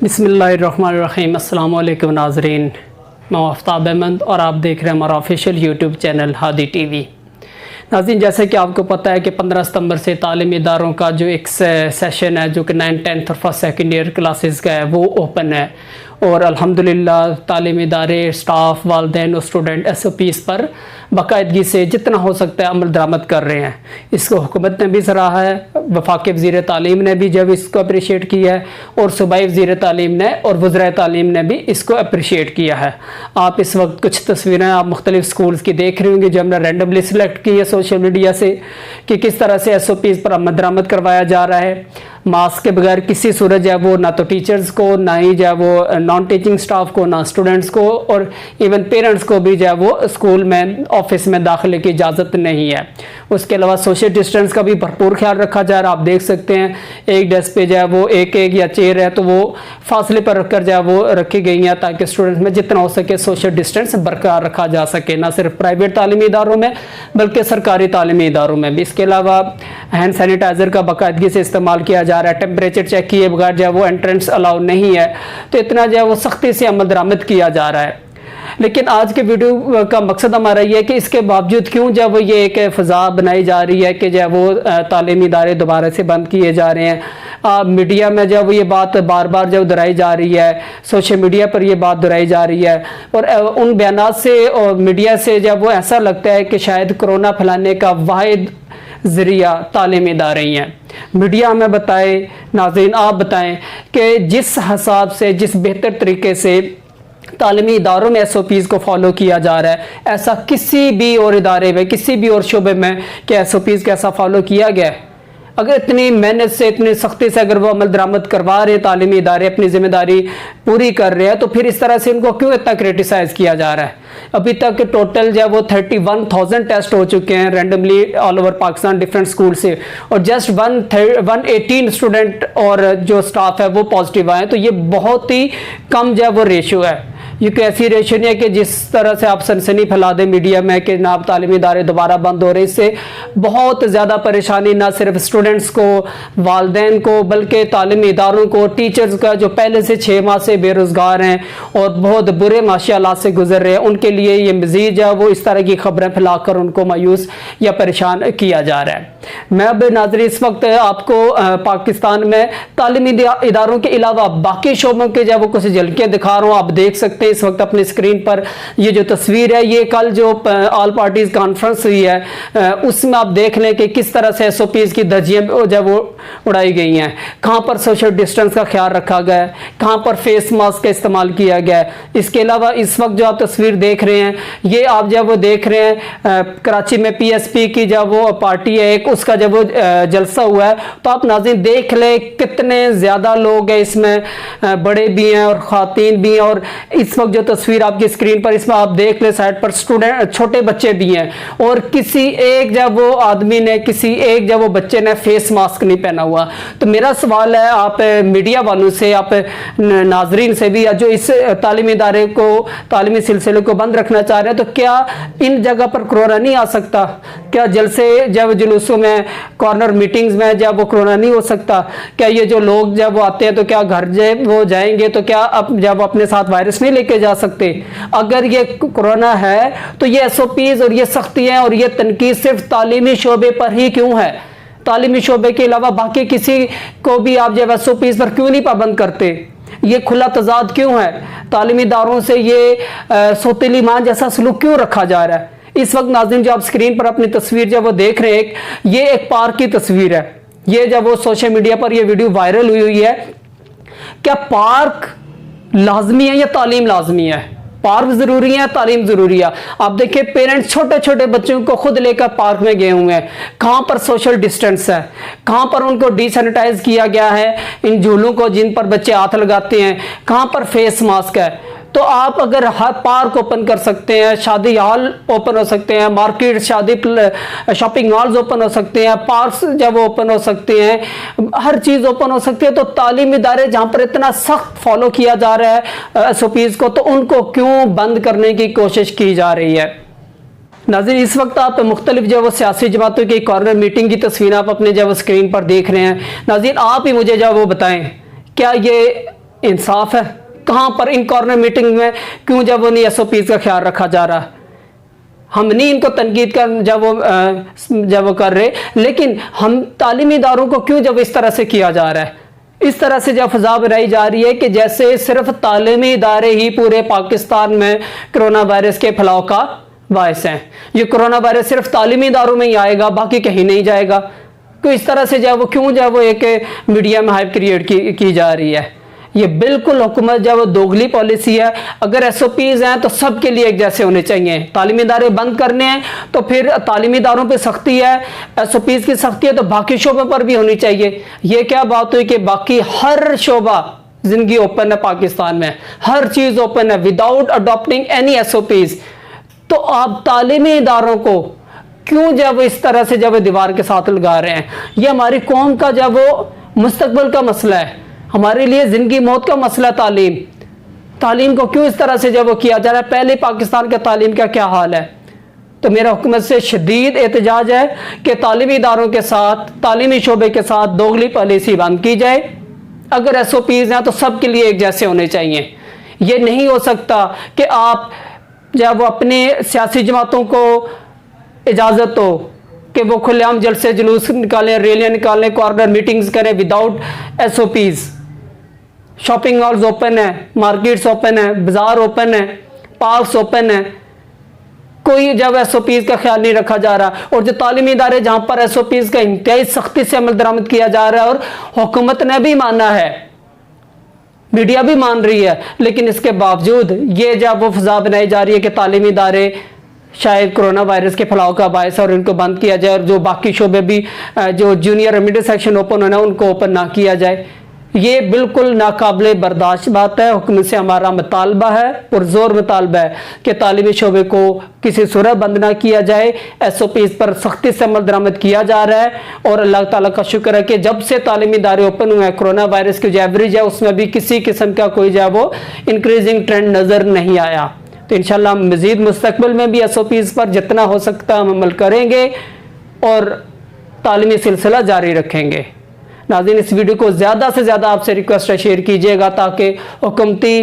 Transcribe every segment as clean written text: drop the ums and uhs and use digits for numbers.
बिस्मिल्लाहिर्रहमानिर्रहीम। अस्सलाम वालेकुम नाज़रीन, मैं आफ्ताब अहमद और आप देख रहे हैं हमारा official YouTube channel Hadi TV. नाज़रीन, जैसे कि आपको पता है कि 15 सितंबर से तालीमी इदारों का जो एक सेशन है जो कि 9th 10th और फर्स्ट सेकेंड ईयर क्लासेस का है वो ओपन है और अल्हम्दुलिल्लाह तालीमी इदारे, स्टाफ, वालिदैन और स्टूडेंट SOPs पर बाकायदगी से जितना हो सकता है अमल दरामद कर रहे हैं। इसको हुकूमत ने भी सराहा है, वफाकी वज़ीर तालीम ने भी जब इसको अप्रिशिएट किया है और सूबाई वज़ीर तालीम ने और वज़राए तालीम ने भी इसको अप्रिशिएट किया है। आप इस वक्त कुछ तस्वीरें आप मुख्तलिफ स्कूल्स की देख रहे होंगे जो हमने रैंडमली सिलेक्ट की है सोशल मीडिया से कि किस तरह से SOPs पर अमल दरामद करवाया जा रहा है। मास्क के बगैर किसी सूरत जो है वो ना तो टीचर्स को, ना ही जो है वो नॉन टीचिंग स्टाफ को, ना स्टूडेंट्स को और इवन पेरेंट्स को भी जो है वो स्कूल में, ऑफिस में दाखिले की इजाज़त नहीं है। उसके अलावा सोशल डिस्टेंस का भी भरपूर ख्याल रखा जा रहा है। आप देख सकते हैं एक डेस्क पे जो है वो एक या चेयर है तो वो फासले पर रखकर जो है वो रखी गई हैं ताकि स्टूडेंट्स में जितना हो सके सोशल डिस्टेंस बरकरार रखा जा सके, ना सिर्फ प्राइवेट तालीमी इदारों में बल्कि सरकारी तालीमी इदारों में भी। इसके अलावा हैंड सैनिटाइज़र का बाकायदगी से इस्तेमाल किया जा रहा है। टेम्परेचर चेक किए बगैर जो है वो एंट्रेंस अलाउ नहीं है, तो इतना जो है वो सख्ती से अमल दरामद किया जा रहा है। लेकिन आज के वीडियो का मकसद हमारा ये है कि इसके बावजूद क्यों जब ये एक फ़ज़ा बनाई जा रही है कि जो है वो तालीमी इदारे दोबारा से बंद किए जा रहे हैं। मीडिया में जब ये बात बार बार जब दोहराई जा रही है, सोशल मीडिया पर ये बात दोहराई जा रही है और उन बयानात से और मीडिया से जब वो ऐसा लगता है कि शायद कोरोना फैलाने का वाहिद ज़रिया तालीमी इदारे ही हैं। मीडिया हमें बताए, नाज़रीन आप बताएं कि जिस हिसाब से, जिस बेहतर तरीके से तालीमी इदारों में SOPs को फॉलो किया जा रहा है, ऐसा किसी भी और इदारे में, किसी भी और शोबे में क्या SOPs कैसा फॉलो किया गया है? अगर इतनी मेहनत से, इतनी सख्ती से अगर वो अमल दरामद करवा रहे, तालीमी इदारे अपनी जिम्मेदारी पूरी कर रहे हैं, तो फिर इस तरह से इनको क्यों इतना क्रिटिसाइज किया जा रहा है? अभी तक टोटल जो है वो 31,000 टेस्ट हो चुके हैं randomly all over Pakistan different school से और जस्ट 118 स्टूडेंट और जो स्टाफ है वो पॉजिटिव आए। तो ये बहुत ही कम जो है वो रेशियो है। ये कोई ऐसी रेशियो नहीं है कि जिस तरह से आप सनसनी फैला दें मीडिया में कि जनाब तालीमी इदारे दोबारा बंद हो रहे। इससे बहुत ज़्यादा परेशानी ना सिर्फ स्टूडेंट्स को, वालिदैन को, बल्कि तालीमी इदारों को, टीचर्स का जो पहले से 6 माह से बेरोज़गार हैं और बहुत बुरे माशी हालात से गुजर रहे हैं, उनके लिए ये मज़ीद जो वो इस तरह की खबरें फैलाकर उनको मायूस या परेशान किया जा रहा है। मैं अब नाज़रीन इस वक्त आपको पाकिस्तान में तालीमी इदारों के अलावा बाकी शोबों के जो वो कुछ झलकियाँ दिखा रहा हूँ। आप देख सकते हैं इस वक्त अपनी स्क्रीन पर ये जो तस्वीर है, ये कल जो ऑल पार्टीज कॉन्फ्रेंस हुई है उसमें आप देख लें कि किस तरह से SOPs की धज्जियां जो वो उड़ाई गई हैं। कहाँ पर सोशल डिस्टेंस का ख्याल रखा गया है, कहाँ पर फेस मास्क का इस्तेमाल किया गया है। इसके अलावा इस वक्त जो आप तस्वीर देख रहे हैं, ये आप जब वो देख रहे हैं कराची में PSP की जब वो पार्टी है एक, उसका जब वो जलसा हुआ है, तो आप नाज़रीन देख ले कितने ज़्यादा लोग हैं इसमें, बड़े भी हैं और ख़वातीन भी हैं। और इस वक्त जो तस्वीर आपकी स्क्रीन पर इसमें आप देख ले साइड पर स्टूडेंट, छोटे बच्चे भी हैं और किसी एक जब वो आदमी ने, किसी एक जब वो बच्चे ने फेस मास्क नहीं पहना हुआ। तो मेरा सवाल है आप मीडिया वालों से, आप नाजरीन से भी, जो इस तालीमी इदारे को, तालीमी सिलसिले को बंद रखना चाह रहे हैं, तो क्या इन जगह पर कोरोना नहीं आ सकता? क्या जलसे जब जुलूसों में, कॉर्नर मीटिंग्स में जब वो कोरोना नहीं हो सकता? क्या ये जो लोग जब वो आते हैं तो क्या घर जब वो जाएंगे तो क्या जब अपने साथ वायरस नहीं लेके जा सकते? अगर ये कोरोना है तो ये SOPs और ये सख्तियां और ये तनकीद सिर्फ तालीमी शोबे पर ही क्यों है? तालीमी शोबे के अलावा बाकी किसी को भी आप जब SOPs पर क्यों नहीं पाबंद करते? ये खुला तजाद क्यों है? तालीमी इदारों से ये सौतेली मां जैसा सलूक क्यों रखा जा रहा है? इस वक्त नाज़रीन जो आप स्क्रीन पर अपनी तस्वीर जब वो देख रहे हैं, ये एक पार्क की तस्वीर है। ये जब वो सोशल मीडिया पर ये वीडियो वायरल हुई है, क्या पार्क लाजमी है या तालीम लाजमी है? पार्क जरूरी है, तालीम जरूरी है। आप देखिए पेरेंट्स छोटे छोटे बच्चों को खुद लेकर पार्क में गए हुए हैं। कहाँ पर सोशल डिस्टेंस है? कहाँ पर उनको डिसैनिटाइज किया गया है इन झूलों को जिन पर बच्चे हाथ लगाते हैं? कहाँ पर फेस मास्क है? तो आप अगर हर पार्क ओपन कर सकते हैं, शादी हॉल ओपन हो सकते हैं, मार्केट, शादी शॉपिंग मॉल्स ओपन हो सकते हैं, पार्क्स जब ओपन हो सकते हैं, हर चीज़ ओपन हो सकती है, तो तालीमी इदारे जहाँ पर इतना सख्त फॉलो किया जा रहा है SOPs को, तो उनको क्यों बंद करने की कोशिश की जा रही है? नाज़रीन इस वक्त आप मुख्तलिफ जो वो सियासी जमातों की कॉर्नर मीटिंग की तस्वीर आप अपने जब स्क्रीन पर देख रहे हैं। नाज़रीन आप ही मुझे जब वो बताएं, क्या ये इंसाफ है? कहाँ पर इन कॉर्नर मीटिंग में क्यों जब वो नहीं SOPs का ख्याल रखा जा रहा? हम नहीं इनको तनकीद कर जब वो कर रहे, लेकिन हम तालीमी इदारों को क्यों जब इस तरह से किया जा रहा है? इस तरह से जब फजा बनाई जा रही है कि जैसे सिर्फ तालीमी इदारे ही पूरे पाकिस्तान में कोरोना वायरस के फैलाव का बायस हैं। ये कोरोना वायरस सिर्फ तालीमी इदारों में ही आएगा, बाकी कहीं नहीं जाएगा। तो इस तरह से जब वो क्यों जब वो एक मीडिया में हाइप क्रिएट की जा रही है? ये बिल्कुल हुकूमत जब वो दोगली पॉलिसी है। अगर SOPs हैं तो सबके लिए एक जैसे होने चाहिए। तालीमी इदारे बंद करने हैं तो फिर तालीमी इदारों पे सख्ती है, SOPs की सख्ती है तो बाकी शोबों पर भी होनी चाहिए। ये क्या बात हुई कि बाकी हर शोबा जिंदगी ओपन है पाकिस्तान में, हर चीज़ ओपन है विदाउट अडॉप्टिंग एनी SOPs। तो आप तालीमी इदारों को क्यों जब इस तरह से जब दीवार के साथ लगा रहे हैं? ये हमारी कौम का जब वो मुस्तकबिल का मसला है, हमारे लिए जिंदगी मौत का मसला। तालीम को क्यों इस तरह से जब वो किया जा रहा है? पहले पाकिस्तान के तालीम का क्या हाल है? तो मेरा हुकूमत से शदीद एहतजाज है कि तालीमी इदारों के साथ, तालीमी शोबे के साथ दोगली पॉलिसी बंद की जाए। अगर SOPs हैं तो सबके लिए एक जैसे होने चाहिए। ये नहीं हो सकता कि आप जब वो अपने सियासी जमातों को इजाज़त हो कि वो खुलेआम जलसे जुलूस निकालें, रैलियाँ निकालें, कॉर्नर मीटिंग्स करें without SOPs। Shopping malls open है, मार्केट्स ओपन है, बाजार ओपन है, पार्क्स ओपन है, कोई जब SOPs का ख्याल नहीं रखा जा रहा। और जो तालीमी इदारे जहाँ पर SOPs का इंतहाई सख्ती से अमल दरामद किया जा रहा है और हुकूमत ने भी माना है, मीडिया भी मान रही है, लेकिन इसके बावजूद ये जब वो फजा बनाई जा रही है कि तालीमी इदारे शायद कोरोना वायरस के फैलाव का बायस और इनको बंद किया जाए, और जो बाकी शोबे भी जो जूनियर और मिडिल सेक्शन ओपन होना उनको ओपन ना किया जाए, ये बिल्कुल नाकाबिले बर्दाश्त बात है। हुकूमत से हमारा मुतालबा है, पुरजोर मुतालबा है कि तालीमी शोबे को किसी सूरत बंद ना किया जाए। SOPs पर सख्ती से अमल दरामद किया जा रहा है और अल्लाह ताला का शुक्र है कि जब से तालीमी इदारे ओपन हुए हैं, कोरोना वायरस की जो एवरेज है उसमें भी किसी किस्म का कोई जो है वो इंक्रीजिंग ट्रेंड नज़र नहीं आया। तो इंशाल्लाह हम मज़ीद मुस्तकबिल में भी SOPs पर जितना हो सकता है हम अमल करेंगे और तालीमी सिलसिला जारी रखेंगे। नाज़रीन, इस वीडियो को ज़्यादा से ज़्यादा आपसे रिक्वेस्ट है शेयर कीजिएगा ताकि हुकूमती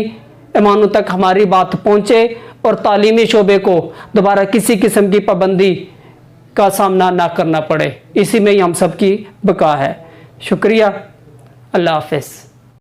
ऐवानों तक हमारी बात पहुँचे और तालीमी शोबे को दोबारा किसी किस्म की पाबंदी का सामना ना करना पड़े। इसी में ही हम सब की बका है। शुक्रिया, अल्लाह हाफ़िज़।